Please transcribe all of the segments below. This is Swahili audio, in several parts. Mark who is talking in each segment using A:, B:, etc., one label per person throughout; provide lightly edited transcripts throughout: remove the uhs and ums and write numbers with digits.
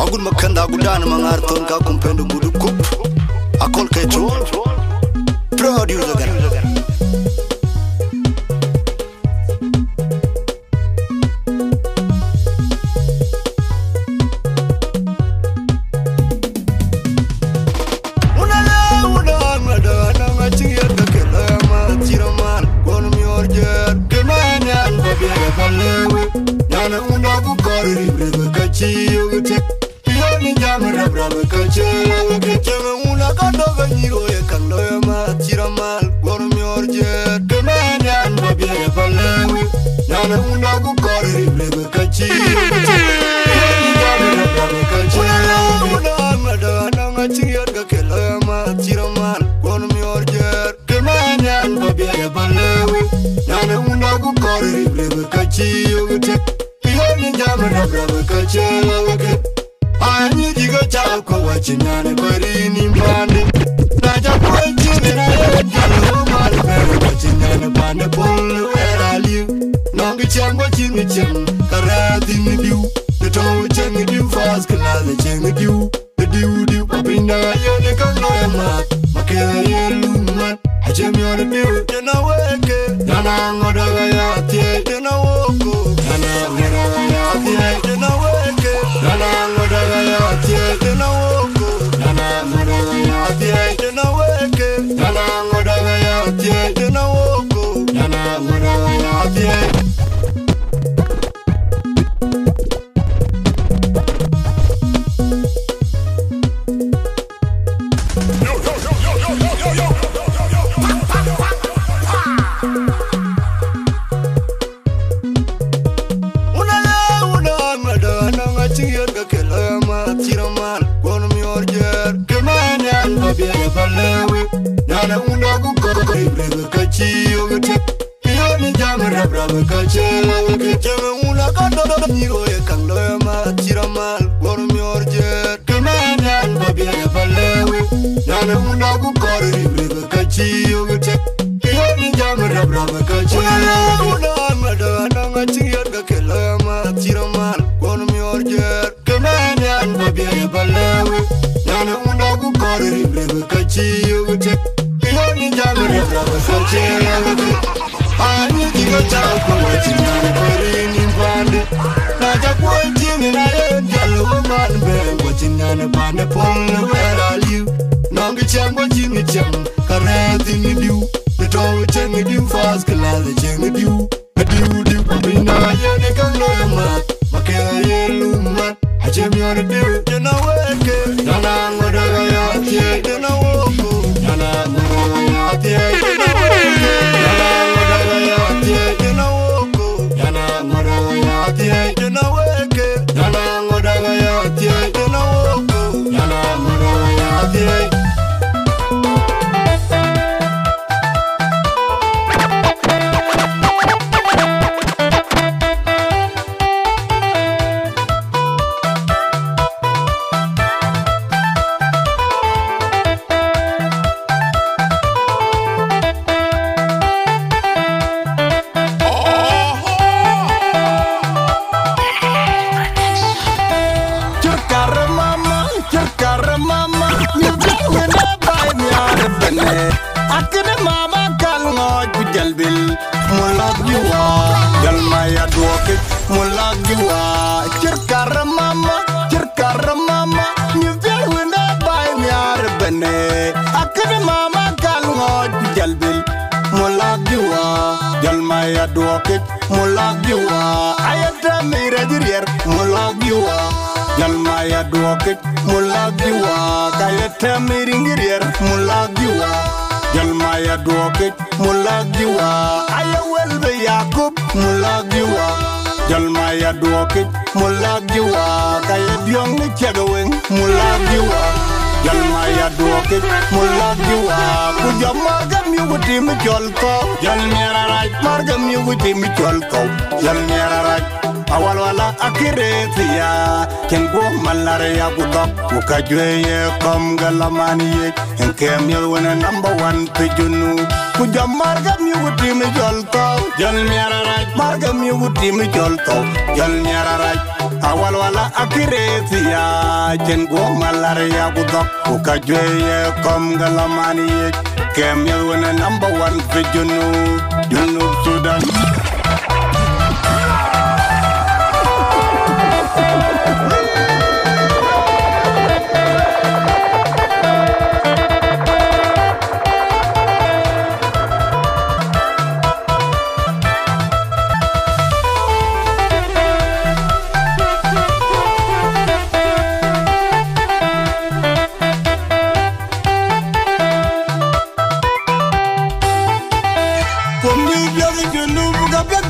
A: Agun makanda gudana mangarton ka kumpendo gudu kup akol kecho producer gan Jalma ya duoke mulagiwa Kuja margam yuguti mi jolko Jal mera raj margam yuguti mi jolko Jal mera raj awal wala akiretiya Kengo malare ya budok Ukajweye kom galamani ye Enkem yelwene number one pejunu Kuja margam yuguti mi jolko Jal mera raj margam yuguti mi jolko Jal mera raj awal wala akiretiya Kengo malare ya budok Ukajweye kom galamani ye Kem yelwene number one pejunu Junub Sudan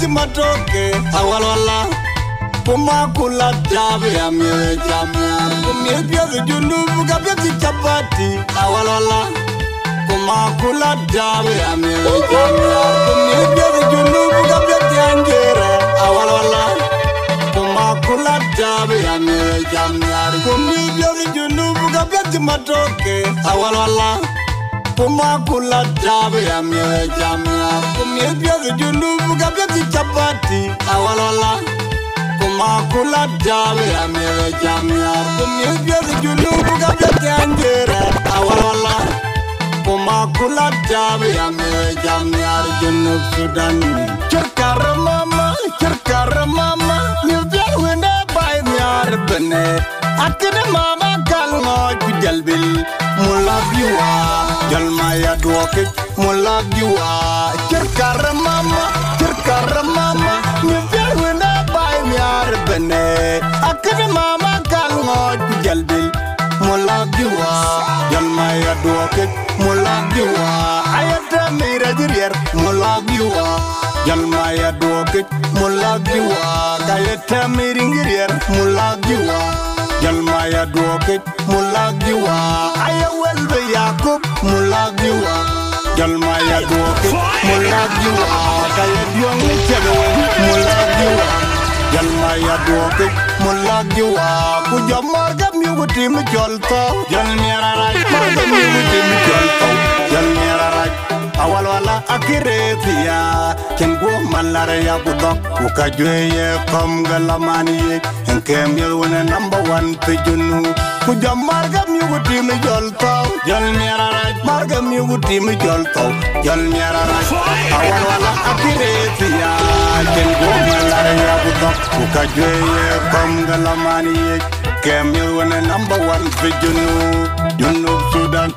A: matoke awalwala Puma kula tabi ya mire jamia Kumie pia junubu kapia chapati awalwala Puma kula tabi ya mire jamia Kumie pia junubu kapia tiangere awalwala Puma kula tabi ya mire jamia Kumie pia junubu kapia matoke awalwala Puma kula tabi ya mire jamia Kumie pia junubu kapia chapati awalwala Puma kula tabi ya mire jamia Kumie pia junubu kapia tiangere awalwala Puma kula tabi ya mire jamia Junub Sudan Cerkar mama Nyubya wende bay nyar bene Akene mama kalmo kujalbil Mulagiwa Jalma ya duoke mulagiwa Cerkar mama Nyubya wende bay nyar bene Akene mama kalmo kujalbil Mulagiwa Jalma ya duoke mulagiwa Ayata mira jirier mulagiwa Jalma ya duoke mulagiwa Kayata miringirier mulagiwa Jalma ya duoke mulagiwa Ayawelbe Yakub mulagiwa Jalma ya duoke mulagiwa Kayadiong chegawe mulagiwa Jalma ya duoke mulagiwa Kuja margam yuguti mi jolko Jalmera raj margam yuguti mi jolko Jalmera raj awal wala akiretiya Kengo malare ya budok Ukajweye kom galamani ye Enkem yelwene number one pejunu Kuja margam yuguti mi jolko Jalmera raj margam yuguti mi jolko Jalmera raj awal wala akiretiya Kengo malare ya budok Ukajweye kom galamani ye Enkem yelwene number one pejunu Junub Sudan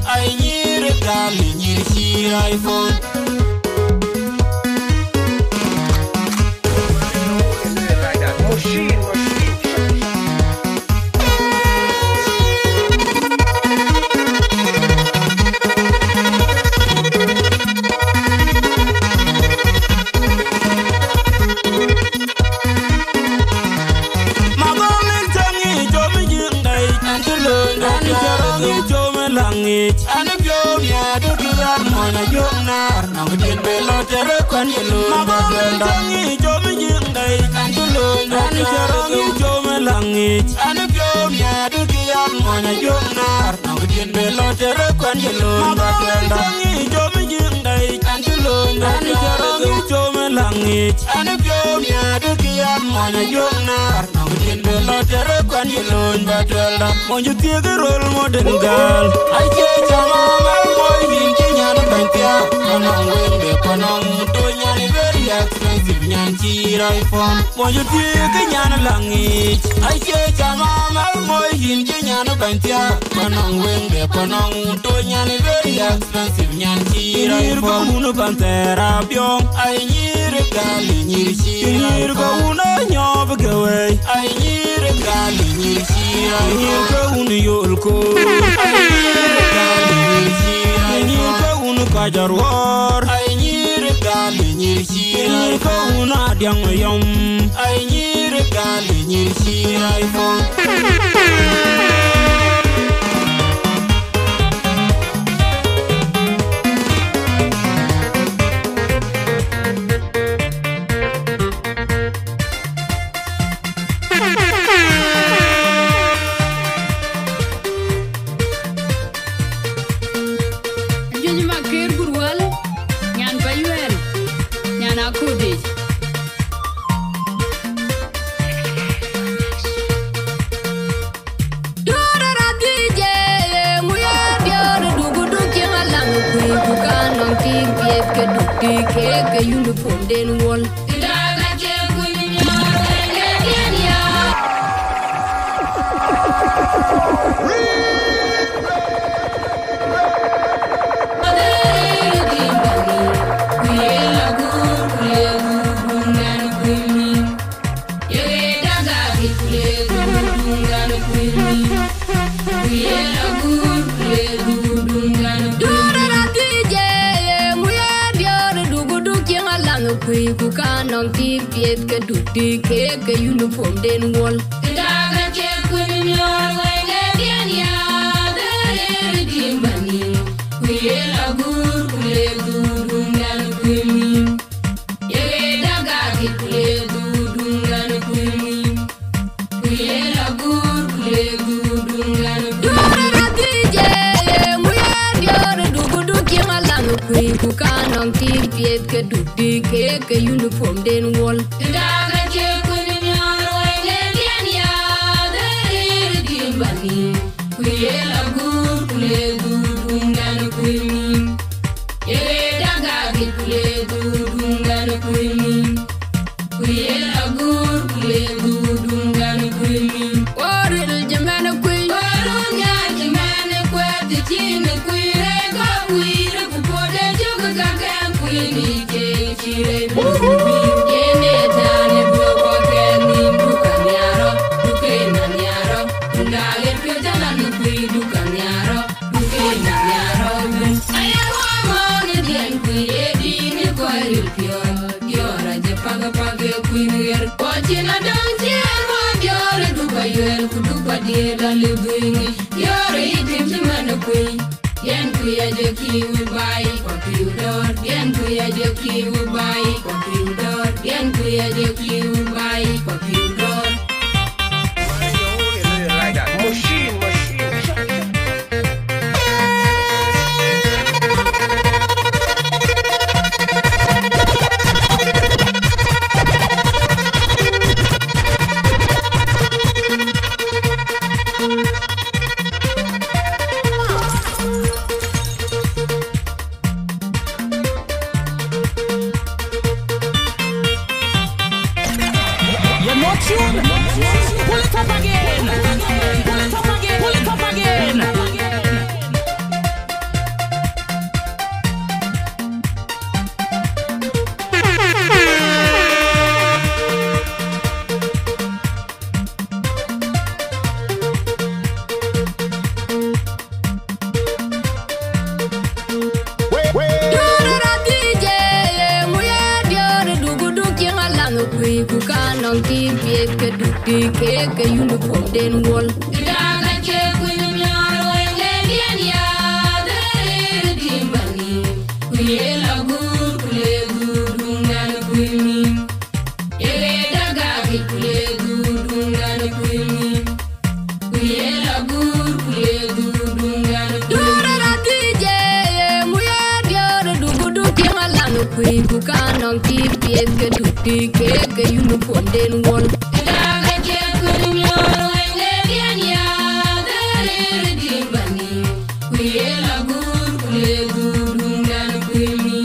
A: ay nyir gal nyir chi iPhone. Monju tiga role modern girl, I change mama boy in Kenya no bantia, manong wende panong tonya ni very expensive nyanchi iPhone. Monju tiga nyana langit, I change mama boy in Kenya no bantia, manong wende panong tonya ni very expensive nyanchi iPhone. Nirko uno pantera biong, I nyir gali nyir chi, nirko uno nyob gawe, I nyir gali nyir chi. Nirko uno yolko, I nyir gali nyir chi. Nirko uno kajarwar, I nyir gali nyir chi. Nirko uno adyang yom, I nyir gali nyir chi iPhone. Uniform den wall. Daga check when you're way again, yeah. The lady money. We are good, we are good, and queen. Yeah, daga get we good, and queen. We are good, we are good, and queen. We are do king along queen who can't on TV get do the uniform den wall. Daga check.
B: ke uniform den wol
C: daga ke kun nyaro le bien ya de dimbani kuye la gur kule gudungan kuimi ele daga ke kule gudungan kuimi kuye la gur kule gudungan
B: dura ra dije muya diore dugudu kialan kui bukanong ti piet ke duti ke uniform den wol
C: daga ke kun nyaro le bien ya de dimbani kuye la gur kule gudungan kuimi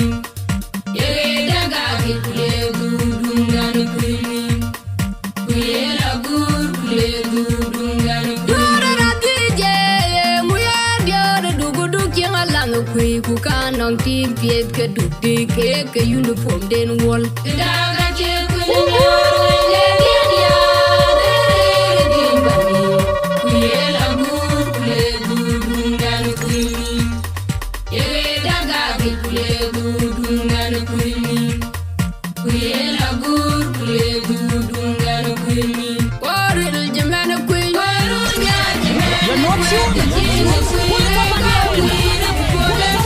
C: ele daga ke kule gudungan kuimi kuye la gur kule gudungan
B: dura ra dije muya diore dugudu kialan kui bukanong ti piet ke duti ke uniform den wol
C: daga ke kun nyaro le bien ya de dimbani kuye la gur kule gudungan kuimi ele daga ke kule gudungan kuimi kuye la gur kule gudungan kuimi
B: Oril jemana kui
C: waru nya
D: You're not sure? Pull it up again.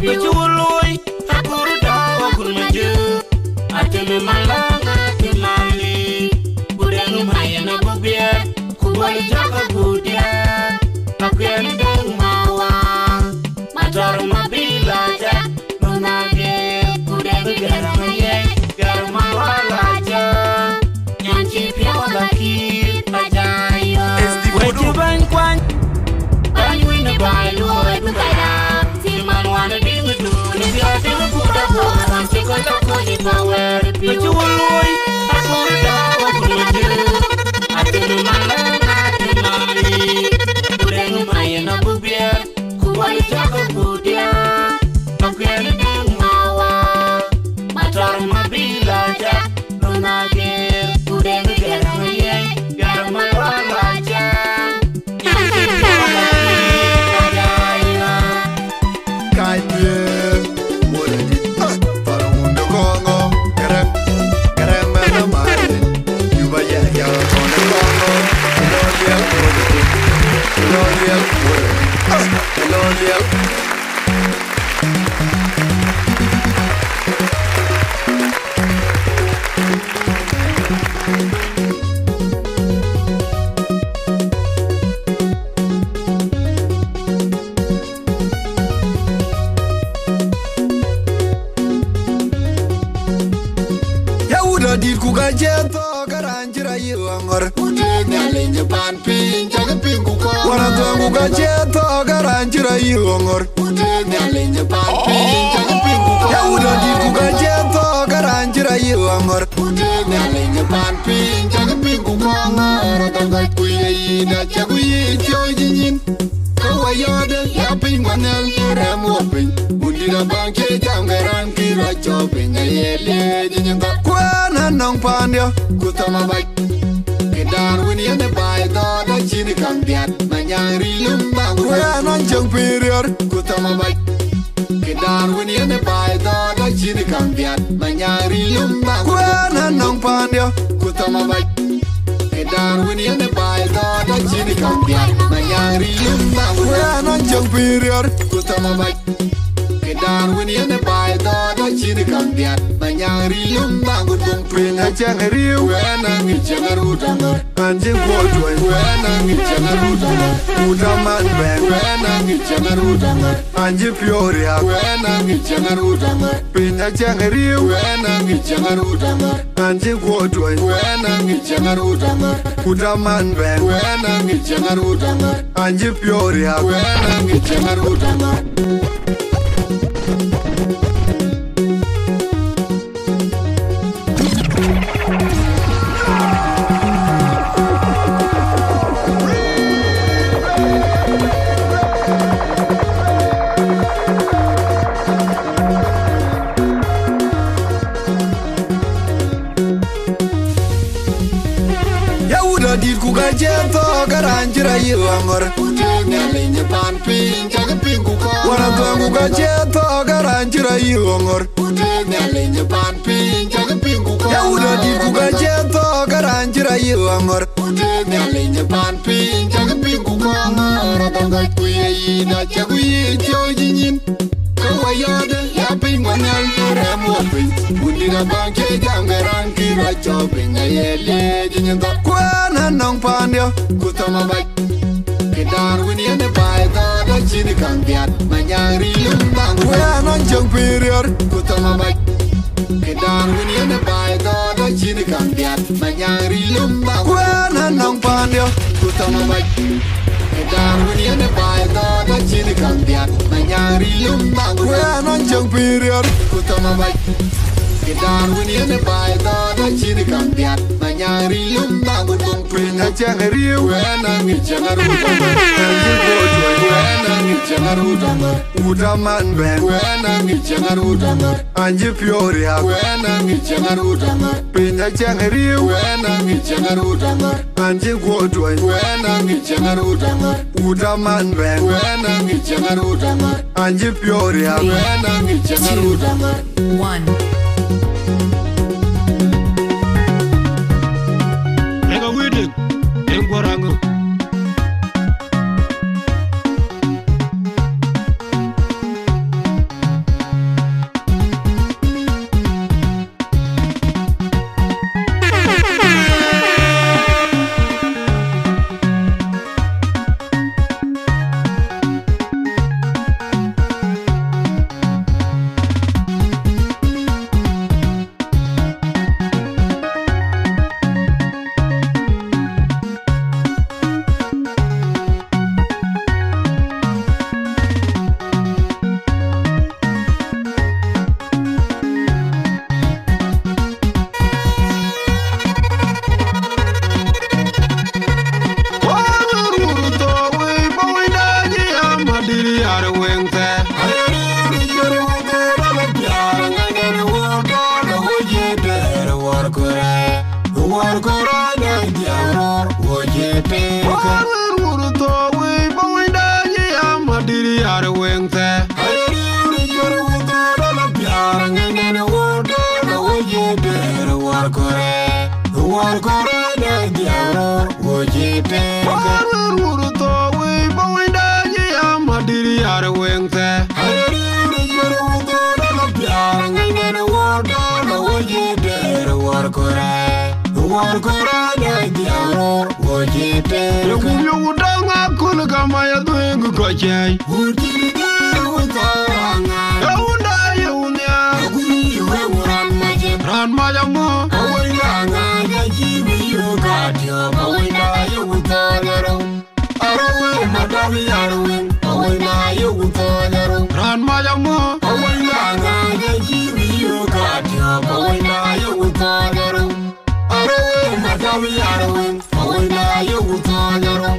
C: But you will malanga timali Budeng mayana bubia Kubali jaka budia Pakuyan deng mawa Matar mabila ja Nunage Budeng garang ye Garang mawalaja Nyanci piawala kir Pajayo Wajiban kwan Banyuina bailu Bukaya Timan wana dingudu Nibiate bukuda Bukan sikot aku di power Piu Pajuloi Aku dawa kulidu Atinu malang atinali Budeng mayana bubiar Kuwali jago budia Pakuyan deng mawa Matar mabila ja Nunagir Budeng garang ye Garang malwalaja Nyanci piawala kir Pajayo
A: Kaite Muladi Parundo Kongo Kerem mena mare Yuba ya Kongo Lolial Lolial Yauda di kuga jeto garanjira yangor Udenya lenje pan pin jaga pinku ko Wana tuangu ga jeto garanjira yangor Udenya lenje pan pin jaga pinku ko Yauda di kuga jeto garanjira yangor Udenya lenje pan pin jaga pinku ko Ngara tangga kuye ina chaguye chojinin Kawayode ya pin manel rem wopin Undira bangke jangaran kira chopin Ayele jinyanga Kwana nang pandya Kutama bak Kedar wini yane bai da chini kang diat Manyang rilum bang Kwana jang period Kutama bak Kedar wini yane bai da chini kang diat Manyang rilum bang Kwana nang pandya Kutama bak Kedar wini yane bai da chini kang diat Manyang rilum bang Kwana jang period Kutama bak Kedar wini yane bai da chini kang diat Manyang rilum bang Kutong pina jang riu Wena ngi jangar udangar Anjing kodway Wena ngi jangar udangar Udaman bang Wena ngi jangar udangar Anjing pioria Wena ngi jangar udangar Pina jang riu Wena ngi jangar udangar Anjing kodway Wena ngi jangar udangar Udaman bang Wena ngi jangar udangar Anjing pioria Wena ngi jangar udangar Kuga jeto garanjira yangor Udenya lenje pan pin jaga pinku ko Wana tuangu ga jeto garanjira yangor Udenya lenje pan pin jaga pinku ko Yauda di kuga jeto garanjira yangor Udenya lenje pan pin jaga pinku ko Ngara tangga kuye ina chaguye chojinin Kawayode ya pin manal rem wopin Undira bangke jangaran kira chopin Ayele jinyanga Kwana nang pandya Kutama bak Kedar wini yane bai da chini kang diat Manyang rilum bang Kwana jang period Kutama bak Kedar wini yane bai da chini kang diat Manyang rilum bang Kwana nang pandya Kutama bak Kedar wini yane bai da chini kang diat Manyang rilum bang Kwana jang period Kutama bak Kedar wini yane bai da chini kang diat Manyang rilum bang Kutong pina jang riu Wena ngi jangar udangar Anjing kodway Wena ngi jangar udangar Udaman bang Wena ngi jangar udangar Anjing pioria Wena ngi jangar udangar Pina jang riu Wena ngi jangar udangar Anjing kodway Wena ngi jangar udangar Udaman bang Wena ngi jangar udangar Anjing pioria Wena ngi jangar udangar
D: 1
C: Udenya
A: wengte wuru to we boinda ye amadiri ar wengte ayiri jor wuto la piar ngene wodo na woje der war kore ne diaro woje der wuru to we boinda ye amadiri ar wengte ayiri jor wuto la piar ngene wodo na woje der war kore ne diaro woje der kumyo udanga kul kama ya dungu kochai udiri der wutaranga yaunda yaunya kumyo wuran maje ran majamu awanga ya jibi yogatyo awina yutagaro arawe madawi arawe awina yutagaro ran majamu awanga ya jibi yogatyo awina yutagaro arawe madawi arawe awina yutagaro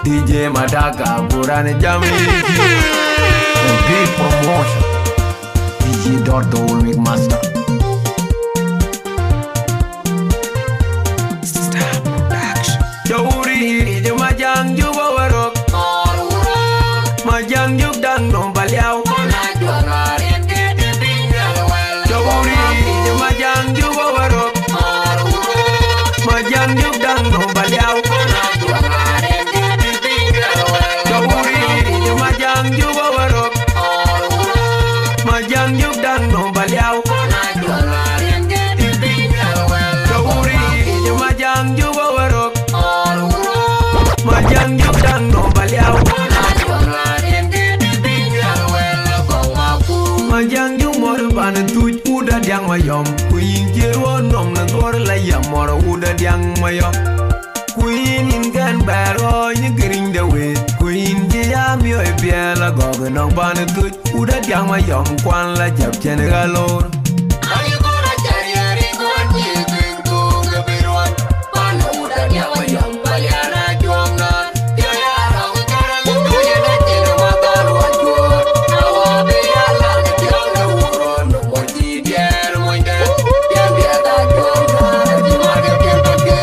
E: DJ Madaka, Burane Jammy, big promotion. DJ Dordo will make master. Stop production. Jowri, the Majang Jubawarok, Majang Juk Dang no Baliao. Jowri, the Majang Jubawarok, Majang Juk Dang no Baliao. Majang yuk dan no baliao Jowri majang yu bawarok Majang yuk dan no baliao Majang yu mor ban tuj udah diang mayom Kuyin jero nom na gor la ya mor udah diang mayom Kuyin ingan baro nyegering dawe Kuyin jaya mio e biela gogo nong ban tuj udah diang mayom kwan la jab chen galor
C: Ayo gora jari gon yeng tu gabiruan pan udah diang mayom baliana juangan ya ya rong cara tu ya na tino mataruan juor awa biala tiang na uron mo di biar moinde biar biar ta juangan di marga biar bagi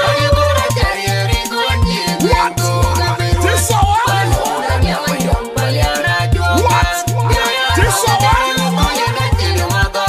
C: ayo gora jari gon yeng tu gabiruan pan udah diang mayom baliana juangan ya ya rong cara tu ya na tino mataruan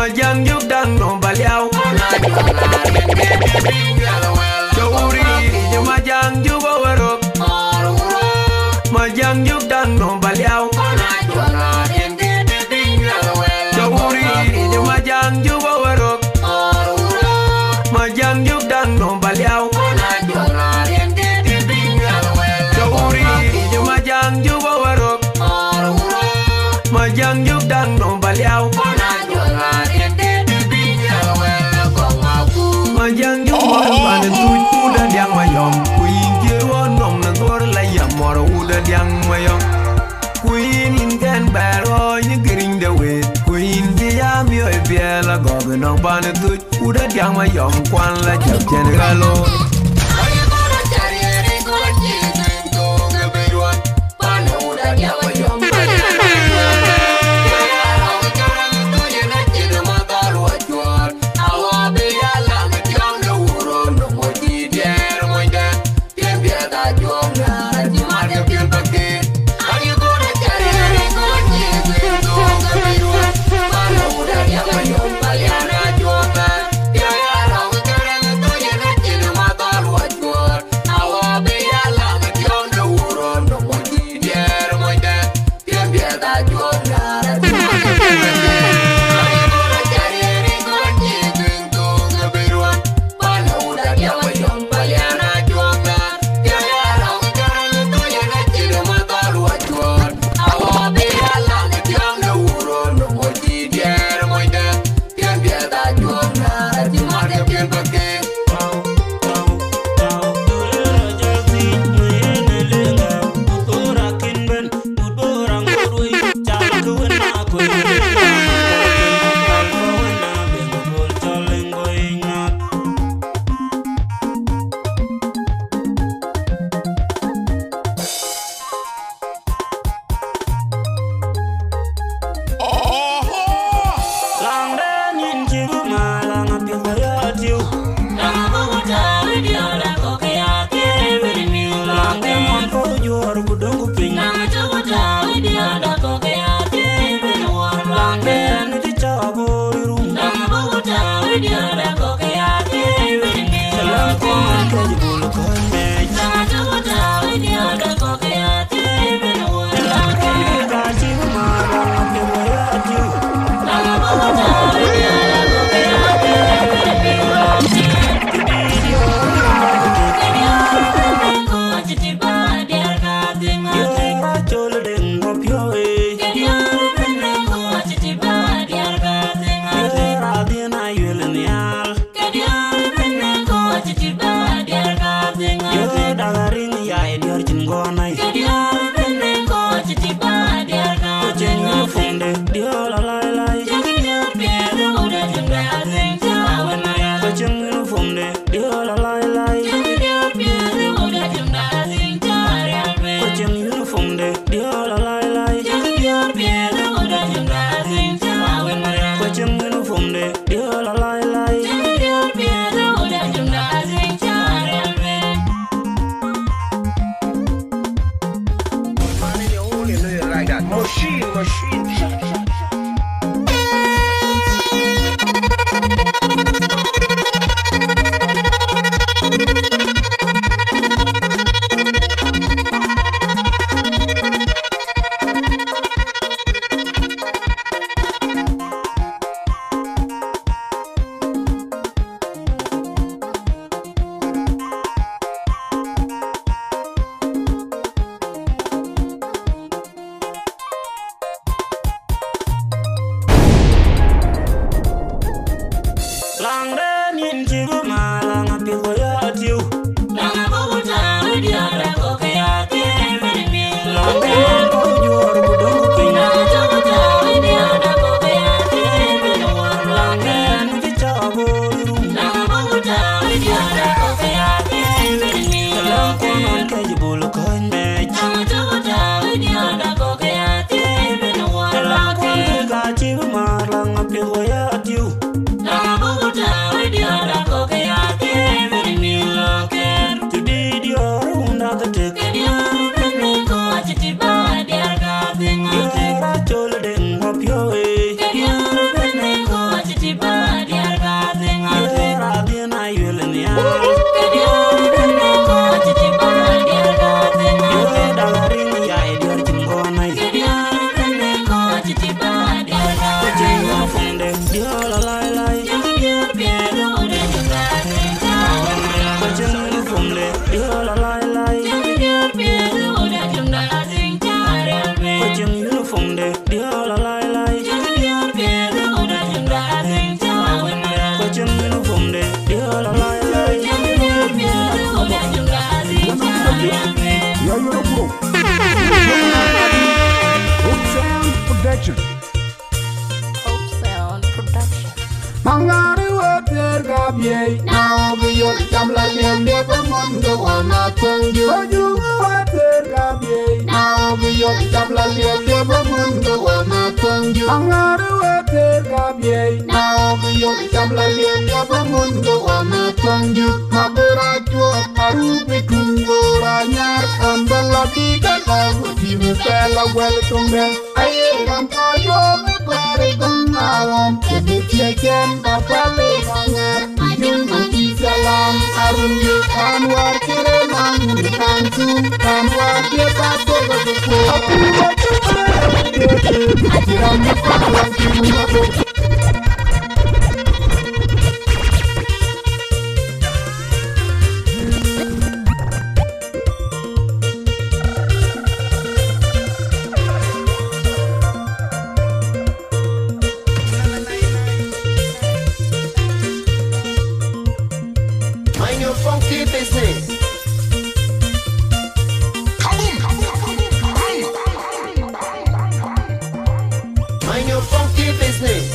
E: Majang juk dang no baliao
C: Kona juanga renge binyal wel
E: Jawuri je majang juk warok
C: Marura
E: Majang juk dang no baliao
C: Kona juanga renge binyal wel
E: Jawuri je majang juk warok
C: Marura
E: Majang juk dang no baliao
C: Kona juanga renge binyal wel
E: Jawuri je majang juk warok
C: Marura
E: Majang juk dang no baliao
C: Kona juanga renge binyal wel Kongaku
E: Majang juk warok tuj udah diang mayom Kuin kiro nom na gor la yamor udah diang mayom Kuin in kan baro ni gering de we Kuin dia mi oi biela gobe no ban tuj udah diang mayom kwan la jab generalo
C: Ayo kona cari eri konji Tento ngeberuan Pano udah nyawa yom
A: Mangari water gabiye now be your jamla lele bamundo wana twangu Oju water gabiye now be your jamla lele bamundo wana twangu Mangari water gabiye now be your jamla lele bamundo wana twangu Mabura chua arubi kungura nyar ambala tiga lagu timu pela welcome aye kantayo me pare gangawam Kebijakan bapale bangar Ajung bagi salam Arungi anwar kerenang Langsung anwar dia batu berbuku Aku baca ajiran palang kimunaku
C: Funky business. Mind your funky business.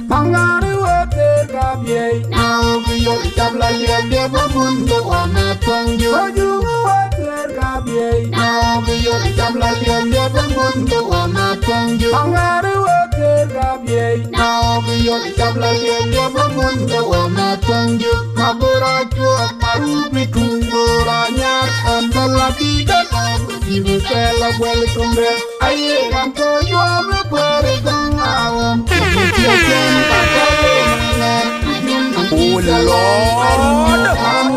A: Mangari water gabiye now be your jamla lele bamundo wana twangu Oju water gabiye now be your jamla lele bamundo wana twangu Mangari water gabiye now be your jamla lele bamundo wana twangu Mabura chua marubi kungura nyar ambala tiga lagu timu pela welcome aye kanto yo me pare gangawam
E: Oh Lord.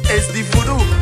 E: It's the voodoo.